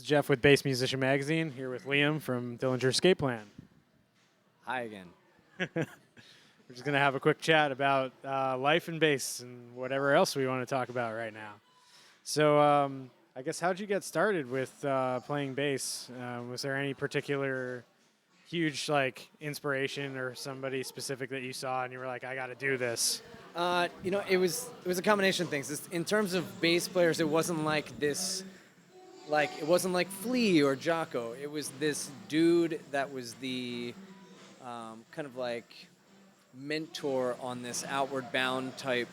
Jeff with Bass Musician Magazine, here with Liam from Dillinger Escape Plan. Hi again. We're just going to have a quick chat about life and bass and whatever else we want to talk about right now. So I guess how'd you get started with playing bass? Was there any particular huge inspiration or somebody specific that you saw and you were like, I got to do this? It was a combination of things. In terms of bass players, it wasn't like this, it wasn't like Flea or Jocko. It was this dude that was the kind of like mentor on this outward bound type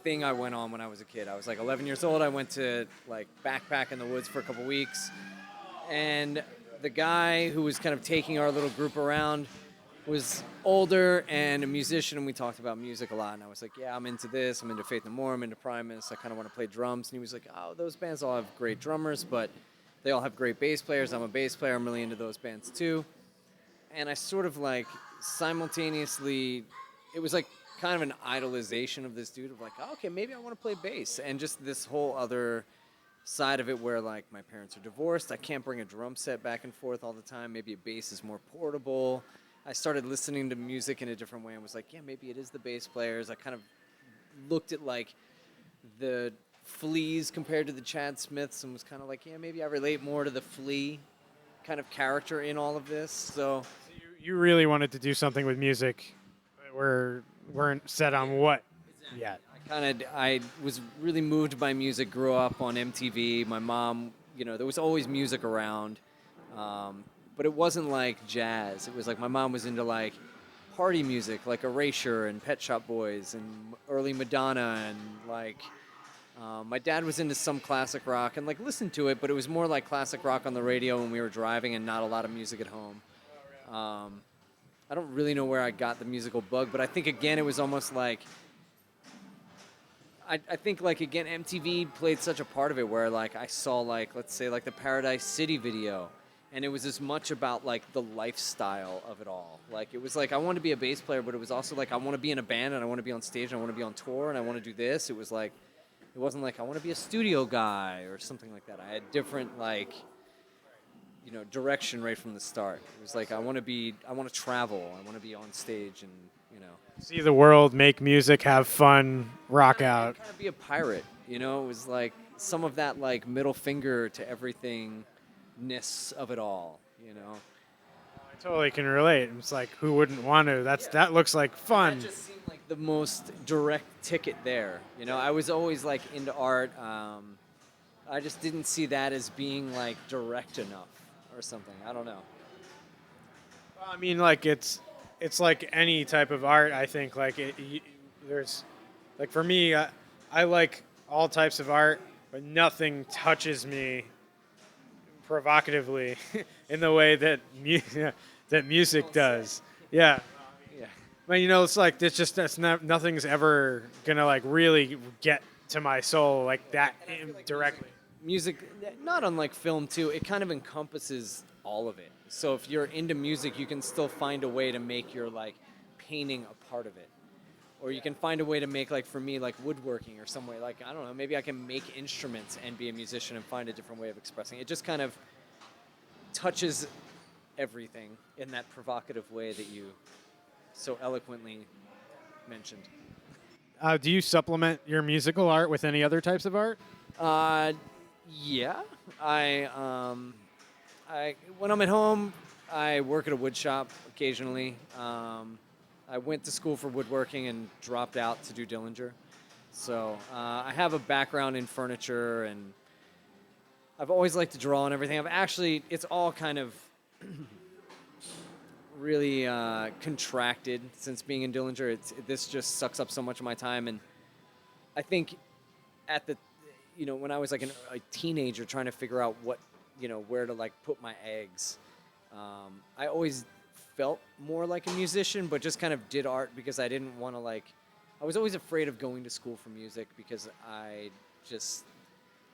thing I went on when I was a kid. I was like 11 years old. I went to backpack in the woods for a couple weeks, and the guy who was kind of taking our little group around was older and a musician, and we talked about music a lot. And I was like, yeah, I'm into this. I'm into Faith No More. I'm into Primus. I kind of want to play drums. And he was like, oh, those bands all have great drummers, but they all have great bass players. I'm a bass player. I'm really into those bands too. And I sort of simultaneously, it was kind of an idolization of this dude of oh, okay, maybe I want to play bass. And just this whole other side of it where my parents are divorced. I can't bring a drum set back and forth all the time. Maybe a bass is more portable. I started listening to music in a different way and was like, yeah, maybe it is the bass players. I kind of looked at the Fleas compared to the Chad Smiths and was kind of like, yeah, maybe I relate more to the Flea kind of character in all of this. So you really wanted to do something with music. Weren't set on what yet. I was really moved by music, grew up on MTV. My mom, there was always music around. But it wasn't like jazz. It was my mom was into party music, like Erasure and Pet Shop Boys and early Madonna, and my dad was into some classic rock and listened to it, but it was more like classic rock on the radio when we were driving and not a lot of music at home. I don't really know where I got the musical bug, but I think again it was almost I think again MTV played such a part of it where I saw let's say the Paradise City video. And it was as much about the lifestyle of it all. It was I want to be a bass player, but it was also I want to be in a band and I want to be on stage and I want to be on tour and I want to do this. It was it wasn't I want to be a studio guy or something like that. I had different direction right from the start. It was I want to travel. I want to be on stage and see the world, make music, have fun, rock out. Kind of be a pirate. It was some of that middle finger to everything. Ness of it all, I totally can relate. It's who wouldn't want to? That looks like fun. That just seemed like the most direct ticket there. I was always into art. I just didn't see that as being direct enough or something. I don't know. Well, I mean, it's like any type of art. I think there's for me, I like all types of art, but nothing touches me provocatively in the way that that music does. Yeah. Yeah. But nothing's ever gonna really get to my soul that directly. Music, not unlike film too, it kind of encompasses all of it. So if you're into music, you can still find a way to make your painting a part of it. Or you can find a way to make, for me, woodworking or some way. I don't know, maybe I can make instruments and be a musician and find a different way of expressing it. It just kind of touches everything in that provocative way that you so eloquently mentioned. Do you supplement your musical art with any other types of art? Yeah. I when I'm at home, I work at a wood shop occasionally. I went to school for woodworking and dropped out to do Dillinger. So I have a background in furniture, and I've always liked to draw and everything. It's all kind of really contracted since being in Dillinger. This just sucks up so much of my time. And I think when I was a teenager trying to figure out where to put my eggs, I always felt more like a musician, but just kind of did art because I didn't want to I was always afraid of going to school for music because I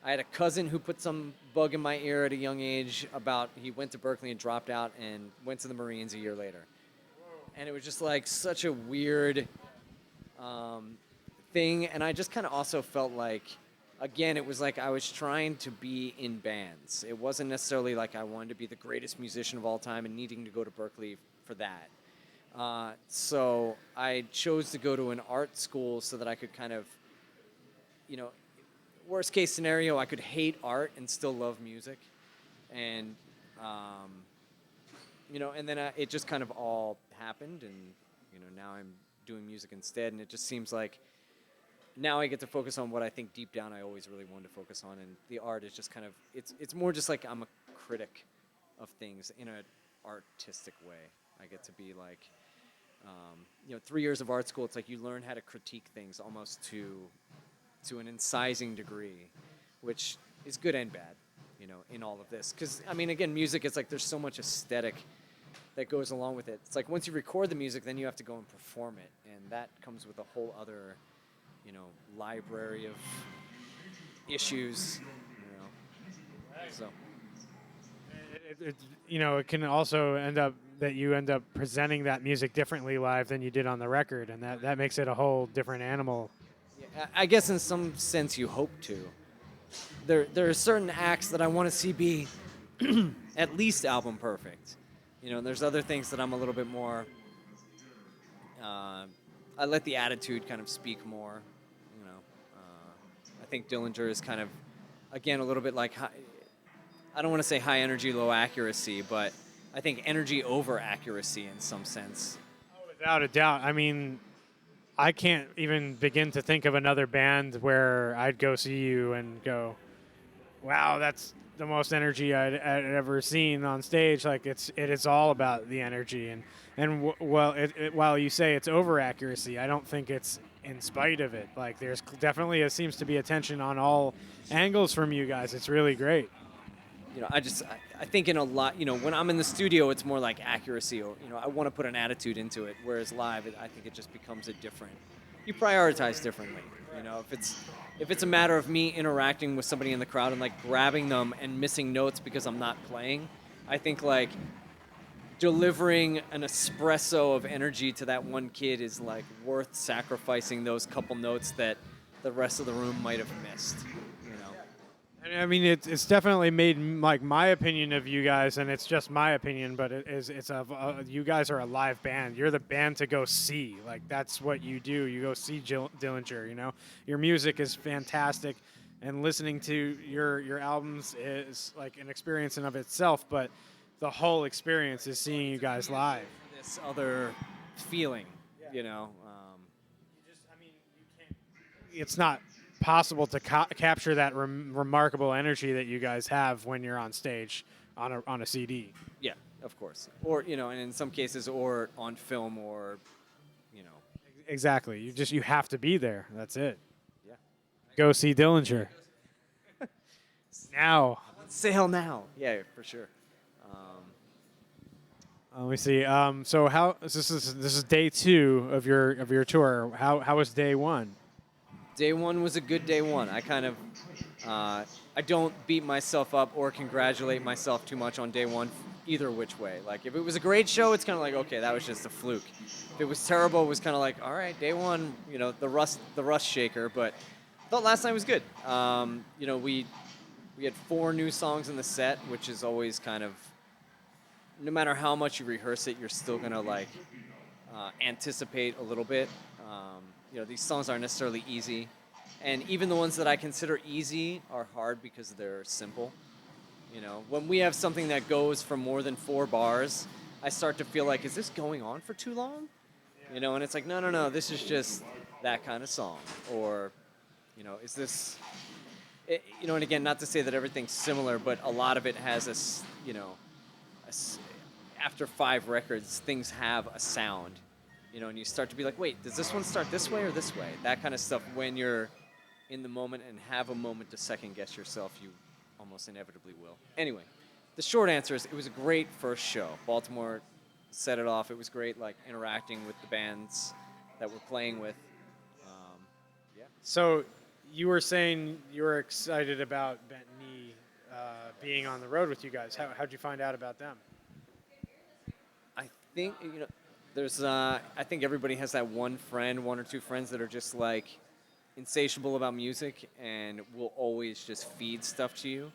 had a cousin who put some bug in my ear at a young age about he went to Berkeley and dropped out and went to the Marines a year later. And it was just such a weird thing. And I just kind of also felt again, it was like I was trying to be in bands. It wasn't necessarily like I wanted to be the greatest musician of all time and needing to go to Berkeley for that. So I chose to go to an art school so that I could kind of, you know, worst case scenario, I could hate art and still love music. And, um, and then it just kind of all happened. And, now I'm doing music instead. And it just seems like now I get to focus on what I think deep down I always really wanted to focus on. And the art is just kind of, it's more just like I'm a critic of things in an artistic way. I get to be like, 3 years of art school, it's like you learn how to critique things almost to an incising degree, which is good and bad, in all of this. Because, again, music, it's like there's so much aesthetic that goes along with it. It's like once you record the music, then you have to go and perform it, and that comes with a whole other, library of issues, so. It can also end up that you end up presenting that music differently live than you did on the record, and that makes it a whole different animal. Yeah, I guess in some sense you hope to. There are certain acts that I want to see be at least album perfect. There's other things that I'm a little bit more. I let the attitude kind of speak more. I think Dillinger is kind of, again, a little bit like I don't want to say high energy, low accuracy, but I think energy over accuracy in some sense. Without a doubt. I can't even begin to think of another band where I'd go see you and go, wow, that's the most energy I'd ever seen on stage. Like it is all about the energy, and while you say it's over accuracy, I don't think it's in spite of it. Like there's definitely seems to be attention on all angles from you guys. It's really great. I think in a lot, when I'm in the studio, it's more like accuracy, or I want to put an attitude into it. Whereas live, I think it just becomes you prioritize differently. If it's a matter of me interacting with somebody in the crowd and like grabbing them and missing notes because I'm not playing, I think like delivering an espresso of energy to that one kid is like worth sacrificing those couple notes that the rest of the room might have missed. It's definitely made like my opinion of you guys, and it's just my opinion, but you guys are a live band. You're the band to go see. Like that's what you do. You go see Dillinger. Your music is fantastic, and listening to your albums is like an experience in of itself. But the whole experience is seeing you guys live. This other feeling, You can't. It's not possible to capture that remarkable energy that you guys have when you're on stage on a CD. Yeah, of course. Or and in some cases, or on film, or Exactly. You have to be there. That's it. Yeah. Go see Dillinger. Now. Sail now. Yeah, for sure. Let me see. So how this is day 2 of your tour. How was day 1? Day 1 was a good day 1. I kind of, I don't beat myself up or congratulate myself too much on day 1, either which way. Like, if it was a great show, it's kind of like, okay, that was just a fluke. If it was terrible, it was kind of like, all right, day 1, the rust shaker. But I thought last night was good. We had 4 new songs in the set, which is always kind of, no matter how much you rehearse it, you're still gonna like anticipate a little bit. These songs aren't necessarily easy. And even the ones that I consider easy are hard because they're simple. When we have something that goes for more than 4 bars, I start to feel like, is this going on for too long? And it's like, no, this is just that kind of song. Or, is this, and again, not to say that everything's similar, but a lot of it has after 5 records, things have a sound. And you start to be like, wait, does this one start this way or this way? That kind of stuff. When you're in the moment and have a moment to second guess yourself, you almost inevitably will. Anyway, the short answer is it was a great first show. Baltimore set it off. It was great, like interacting with the bands that we're playing with. Yeah. So you were saying you were excited about Bent Knee being on the road with you guys. How'd you find out about them? I think there's I think everybody has that one or 2 friends that are just like insatiable about music and will always just feed stuff to you.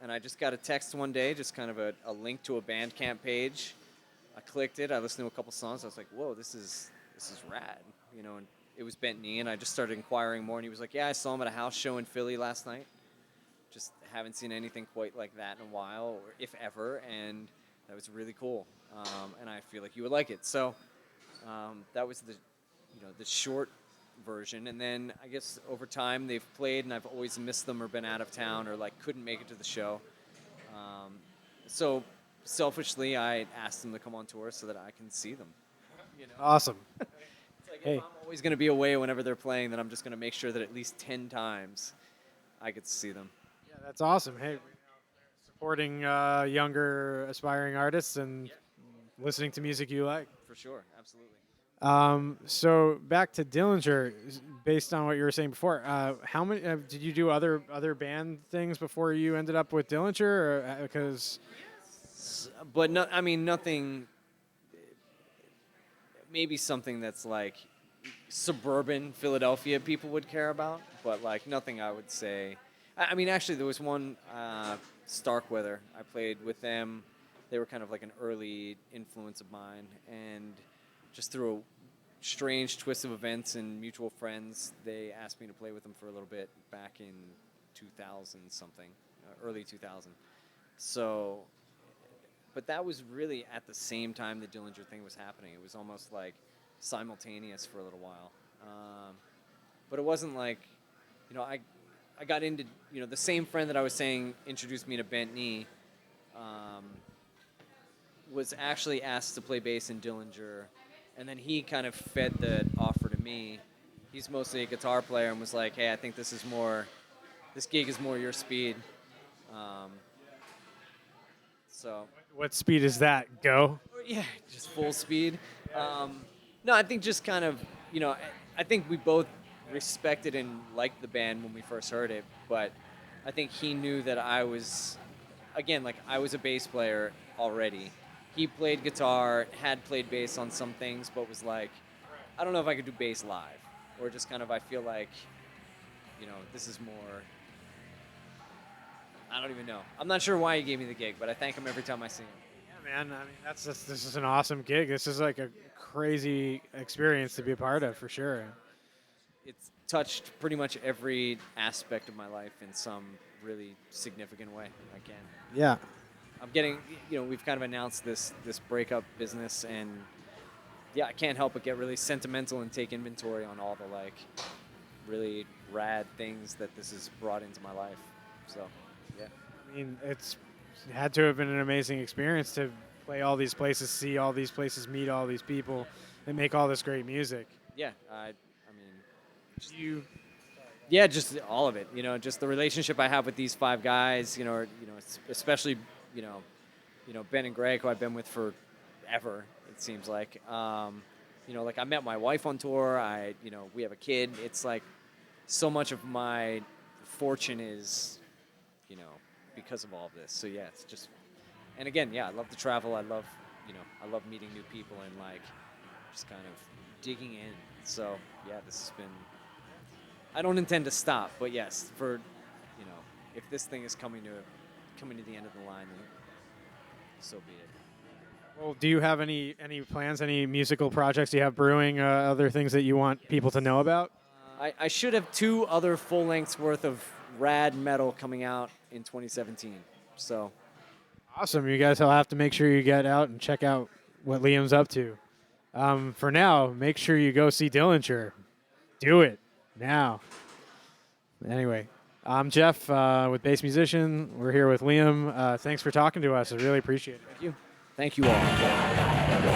And I just got a text one day, just kind of a link to a Bandcamp page. I clicked it. I listened to a couple songs. I was like, "Whoa, this is rad," you know. And it was Bent Knee, and I just started inquiring more. And he was like, "Yeah, I saw him at a house show in Philly last night. Just haven't seen anything quite like that in a while, or if ever." And that was really cool. And I feel like you would like it. So that was the short version. And then I guess over time they've played, and I've always missed them or been out of town or like couldn't make it to the show. So selfishly, I asked them to come on tour so that I can see them. You know? Awesome. It's like Hey. if I'm always going to be away whenever they're playing, then I'm just going to make sure that at least 10 times I get to see them. Yeah, that's awesome. Hey, supporting younger aspiring artists and listening to music you like. For sure, absolutely. So back to Dillinger, based on what you were saying before, how many did you do other band things before you ended up with Dillinger? Or, because But no, I mean nothing. Maybe something that's like suburban Philadelphia people would care about, but like nothing I would say. I mean, actually, there was one Starkweather. I played with them. They were kind of like an early influence of mine, and just through a strange twist of events and mutual friends, they asked me to play with them for a little bit back in 2000 something, early 2000. So, but that was really at the same time the Dillinger thing was happening. It was almost like simultaneous for a little while. But it wasn't like, you know, I got into, you know, the same friend that I was saying introduced me to Bent Knee, was actually asked to play bass in Dillinger, and then he kind of fed the offer to me. He's mostly a guitar player and was like, "Hey, I think this gig is more your speed." So what speed is that? Go. yeah, just full speed. No, I think just kind of, you know, I think we both respected and liked the band when we first heard it, but I think he knew that I was, again, like I was a bass player already. He played guitar, had played bass on some things, but was like, I don't know if I could do bass live, or just kind of, I feel like, you know, this is more, I don't even know. I'm not sure why he gave me the gig, but I thank him every time I see him. Yeah, man. I mean, this is an awesome gig. This is like a crazy experience to be a part of for sure. It's touched pretty much every aspect of my life in some really significant way. Again, Yeah. I'm getting, you know, we've kind of announced this breakup business, and yeah, I can't help but get really sentimental and take inventory on all the like really rad things that this has brought into my life. So, yeah. I mean, it had to have been an amazing experience to play all these places, see all these places, meet all these people, and make all this great music. Yeah, I mean, You, just all of it. You know, just the relationship I have with these five guys. You know, especially you know Ben and Greg, who I've been with forever. It seems like. You know, like I met my wife on tour. We have a kid. It's like so much of my fortune is, you know, because of all of this. So yeah, it's just, and again, yeah, I love to travel. I love meeting new people and like just kind of digging in. So yeah, this has been. I don't intend to stop, but yes, for, you know, if this thing is coming to the end of the line, then so be it. well, do you have any plans, any musical projects you have brewing, other things that you want people to know about? I should have 2 other full lengths worth of rad metal coming out in 2017. So Awesome. You guys will have to make sure you get out and check out what Liam's up to. For now, make sure you go see Dillinger. Do it now. Anyway, I'm Jeff with Bass Musician. We're here with Liam. Thanks for talking to us. I really appreciate it. Thank you all.